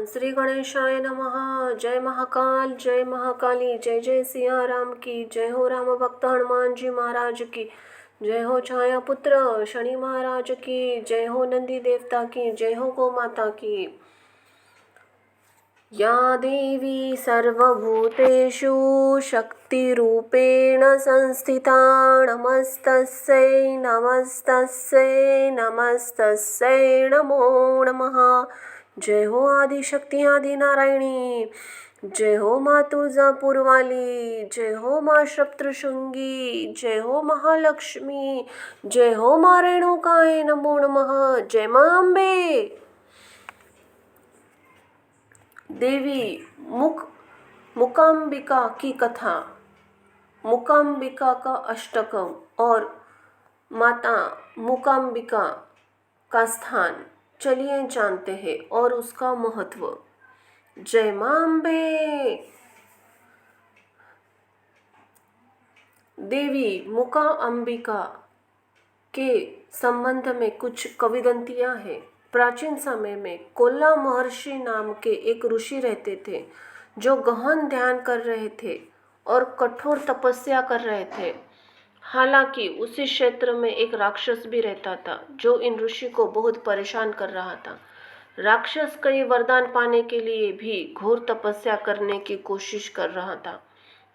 श्री गणेशाय नमः। जय महाकाल, जय महाकाली, जय जय सिया राम की जय हो। राम भक्त हनुमान जी महाराज की जय हो। छाया पुत्र शनि महाराज की जय हो। नंदी देवता की जय हो। गौ माता की। या देवी सर्वभूतेषु शक्तिरूपेण संस्थिता नमस्तस्यै नमस्तस्यै नमस्तस्यै नमो नमः। जय हो आदिशक्ति आदि नारायणी। जय हो माँ तुळजापूर वाली। जय हो माँ सप्तशृंगी। जय हो महालक्ष्मी। जय हो माँ रेणुकाय नमो नमः। जय माँ अम्बे। देवी मूकांबिका की कथा, मूकांबिका का अष्टकम और माता मूकांबिका का स्थान चलिए जानते हैं और उसका महत्व। जय मां अम्बे। देवी मूका अंबिका के संबंध में कुछ किंवदंतियां हैं। प्राचीन समय में कोल्ला महर्षि नाम के एक ऋषि रहते थे जो गहन ध्यान कर रहे थे और कठोर तपस्या कर रहे थे। हालांकि उसी क्षेत्र में एक राक्षस भी रहता था जो इन ऋषि को बहुत परेशान कर रहा था। राक्षस कई वरदान पाने के लिए भी घोर तपस्या करने की कोशिश कर रहा था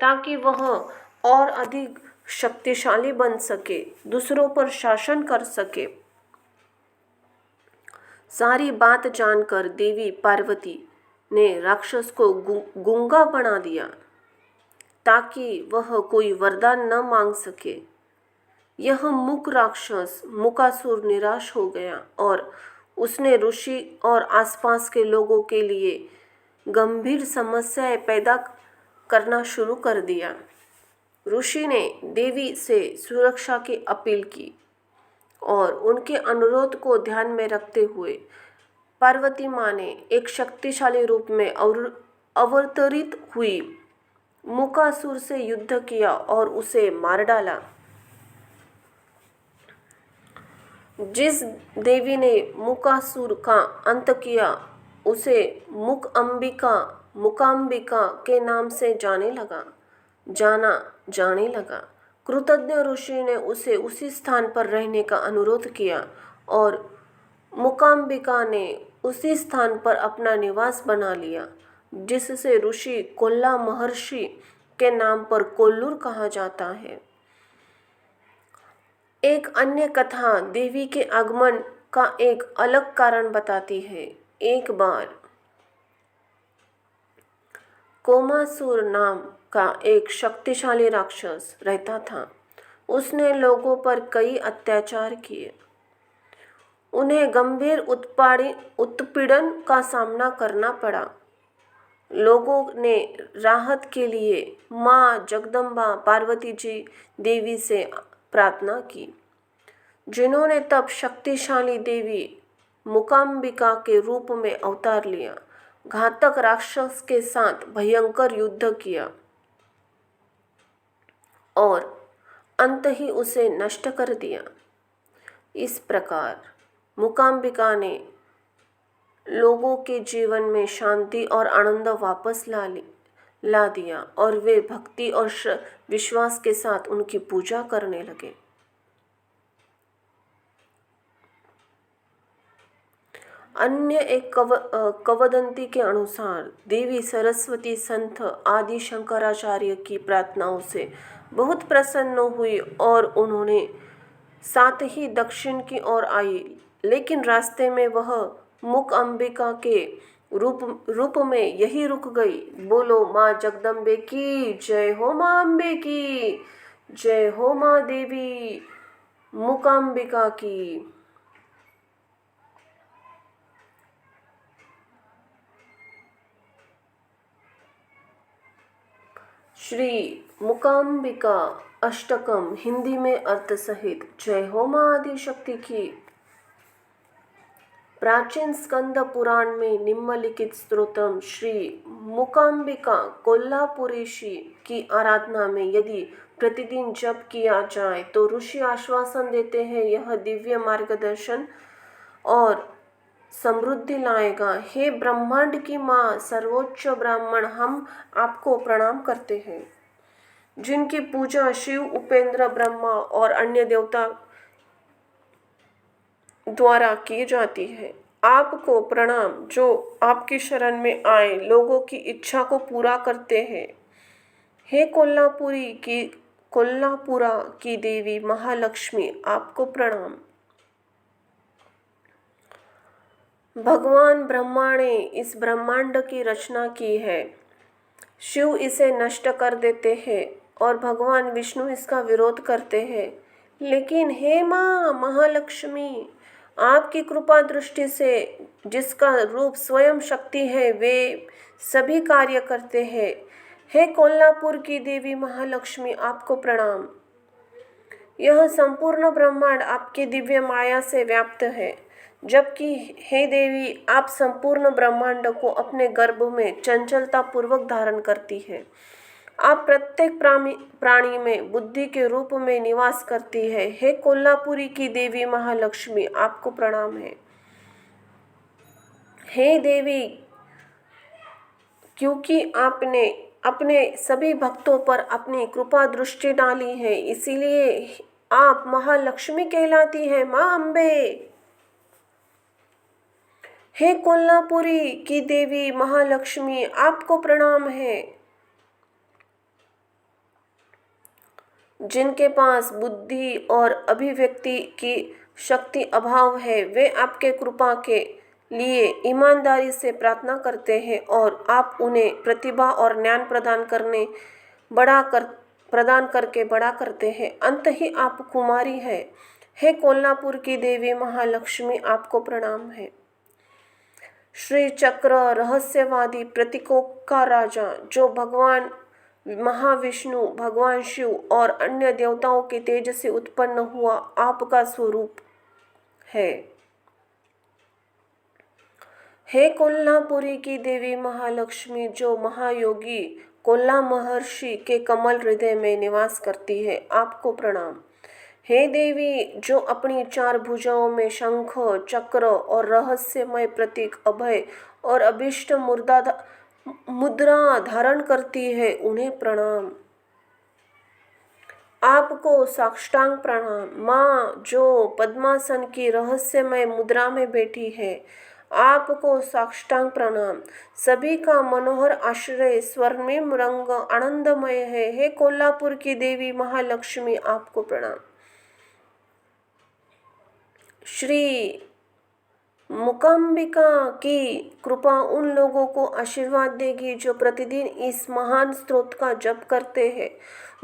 ताकि वह और अधिक शक्तिशाली बन सके, दूसरों पर शासन कर सके। सारी बात जानकर देवी पार्वती ने राक्षस को गूंगा बना दिया ताकि वह कोई वरदान न मांग सके। यह मूक राक्षस मूकासुर निराश हो गया और उसने ऋषि और आसपास के लोगों के लिए गंभीर समस्याएं पैदा करना शुरू कर दिया। ऋषि ने देवी से सुरक्षा की अपील की और उनके अनुरोध को ध्यान में रखते हुए पार्वती माँ ने एक शक्तिशाली रूप में अवतरित हुई मूकासुर से युद्ध किया और उसे मार डाला। जिस देवी ने मूकासुर का अंत किया उसे मूकांबिका के नाम से जाना जाने लगा। कृतज्ञ ऋषि ने उसे उसी स्थान पर रहने का अनुरोध किया और मूकांबिका ने उसी स्थान पर अपना निवास बना लिया, जिससे ऋषि कोल्ला महर्षि के नाम पर कोल्लूर कहा जाता है। एक अन्य कथा देवी के आगमन का एक अलग कारण बताती है। एक बार कोमासुर नाम का एक शक्तिशाली राक्षस रहता था। उसने लोगों पर कई अत्याचार किए। उन्हें गंभीर उत्पीड़न का सामना करना पड़ा। लोगों ने राहत के लिए माँ जगदम्बा पार्वती जी देवी से प्रार्थना की, जिन्होंने तब शक्तिशाली देवी मूकांबिका के रूप में अवतार लिया, घातक राक्षस के साथ भयंकर युद्ध किया और अंत ही उसे नष्ट कर दिया। इस प्रकार मूकांबिका ने लोगों के जीवन में शांति और आनंद वापस ला दिया और वे भक्ति और विश्वास के साथ उनकी पूजा करने लगे। अन्य एक किंवदंती के अनुसार देवी सरस्वती संत आदि शंकराचार्य की प्रार्थनाओं से बहुत प्रसन्न हुई और उन्होंने साथ ही दक्षिण की ओर आई, लेकिन रास्ते में वह मूकांबिका के रूप में यही रुक गई। बोलो माँ जगदम्बे की जय हो। माँ अम्बे की जय हो। माँ देवी मूकांबिका की। श्री मूकांबिका अष्टकम हिंदी में अर्थ सहित। जय हो माँ आदिशक्ति की। प्राचीन स्कंद पुराण में निम्नलिखित स्तोत्रम श्री मूकांबिका कोल्लापुरेशी की आराधना में यदि प्रतिदिन जप किया जाए तो ऋषि आश्वासन देते हैं यह दिव्य मार्गदर्शन और समृद्धि लाएगा। हे ब्रह्मांड की माँ, सर्वोच्च ब्राह्मण, हम आपको प्रणाम करते हैं, जिनकी पूजा शिव, उपेंद्र, ब्रह्मा और अन्य देवता द्वारा की जाती है। आपको प्रणाम, जो आपकी शरण में आए लोगों की इच्छा को पूरा करते हैं। हे कोल्लापुरा की देवी महालक्ष्मी, आपको प्रणाम। भगवान ब्रह्मा ने इस ब्रह्मांड की रचना की है। शिव इसे नष्ट कर देते हैं और भगवान विष्णु इसका विरोध करते हैं। लेकिन हे माँ महालक्ष्मी, आपकी कृपा दृष्टि से जिसका रूप स्वयं शक्ति है, वे सभी कार्य करते हैं। हे कोल्लापुर की देवी महालक्ष्मी, आपको प्रणाम। यह संपूर्ण ब्रह्मांड आपकी दिव्य माया से व्याप्त है, जबकि हे देवी, आप संपूर्ण ब्रह्मांड को अपने गर्भ में चंचलता पूर्वक धारण करती है। आप प्रत्येक प्राणी में बुद्धि के रूप में निवास करती है। हे कोल्लापुरी की देवी महालक्ष्मी, आपको प्रणाम है। हे देवी, क्योंकि आपने अपने सभी भक्तों पर अपनी कृपा दृष्टि डाली है, इसीलिए आप महालक्ष्मी कहलाती है, माँ अम्बे। हे कोल्लापुरी की देवी महालक्ष्मी, आपको प्रणाम है। जिनके पास बुद्धि और अभिव्यक्ति की शक्ति अभाव है, वे आपके कृपा के लिए ईमानदारी से प्रार्थना करते हैं और आप उन्हें प्रतिभा और ज्ञान प्रदान करके बड़ा करते हैं। अंत ही आप कुमारी है। हे कोल्लापुर की देवी महालक्ष्मी, आपको प्रणाम है। श्री चक्र, रहस्यवादी प्रतीकों का राजा, जो भगवान महाविष्णु, भगवान शिव और अन्य देवताओं के तेज से उत्पन्न हुआ आपका स्वरूप है। हे कोल्लापुरी की देवी महालक्ष्मी, जो महायोगी कोल्ला महर्षि के कमल हृदय में निवास करती है, आपको प्रणाम। हे देवी, जो अपनी 4 भुजाओं में शंख, चक्र और रहस्यमय प्रतीक, अभय और अभिष्ट मुद्रा धारण करती है, उन्हें प्रणाम। आपको साष्टांग प्रणाम। माँ, जो पद्मासन की रहस्यमय मुद्रा में बैठी है, आपको साष्टांग प्रणाम। सभी का मनोहर आश्रय स्वर्णिम रंग आनंदमय है। हे कोल्लापुर की देवी महालक्ष्मी, आपको प्रणाम। श्री मूकांबिका की कृपा उन लोगों को आशीर्वाद देगी जो प्रतिदिन इस महान स्तोत्र का जप करते हैं,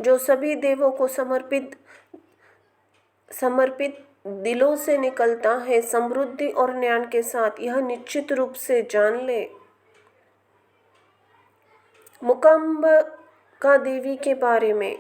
जो सभी देवों को समर्पित दिलों से निकलता है। समृद्धि और ज्ञान के साथ यह निश्चित रूप से जान ले। मूकांबिका देवी के बारे में।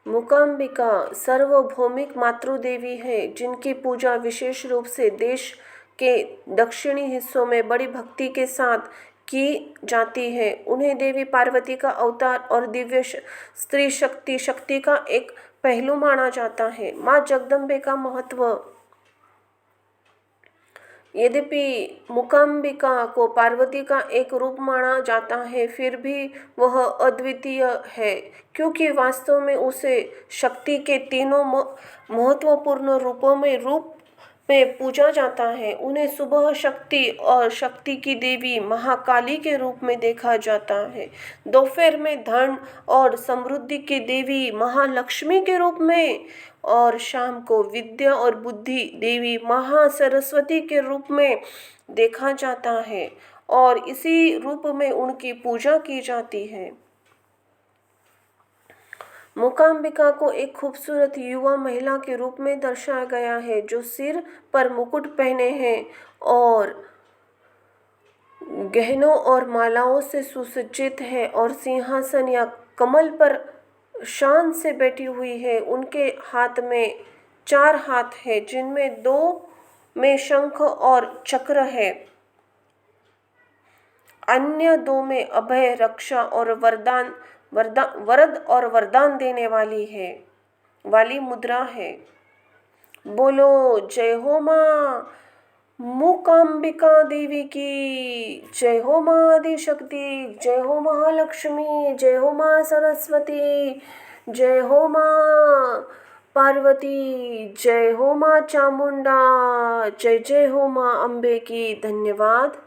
मूकांबिका सार्वभौमिक मातृदेवी है, जिनकी पूजा विशेष रूप से देश के दक्षिणी हिस्सों में बड़ी भक्ति के साथ की जाती है। उन्हें देवी पार्वती का अवतार और दिव्य स्त्री शक्ति का एक पहलू माना जाता है। माँ जगदम्बे का महत्व। यद्यपि मूकांबिका को पार्वती का एक रूप माना जाता है, फिर भी वह अद्वितीय है, क्योंकि वास्तव में उसे शक्ति के तीनों महत्वपूर्ण रूपों में पूजा जाता है। उन्हें सुबह शक्ति और शक्ति की देवी महाकाली के रूप में देखा जाता है, दोपहर में धन और समृद्धि की देवी महालक्ष्मी के रूप में, और शाम को विद्या और बुद्धि देवी महासरस्वती के रूप में देखा जाता है, और इसी रूप में उनकी पूजा की जाती है। मूकांबिका को एक खूबसूरत युवा महिला के रूप में दर्शाया गया है, जो सिर पर मुकुट पहने हैं और गहनों और मालाओं से सुसज्जित है और सिंहासन या कमल पर शान से बैठी हुई है। उनके हाथ में 4 हाथ है, जिनमें 2 में शंख और चक्र है, अन्य 2 में अभय, रक्षा और वरद और वरदान देने वाली मुद्रा है। बोलो जय हो माँ मूकांबिका देवी की जय हो। माँ आदिशक्ति जय हो। महालक्ष्मी जय हो। माँ सरस्वती जय हो। माँ पार्वती जय हो। माँ चामुंडा जय जय हो। माँ अम्बे की। धन्यवाद।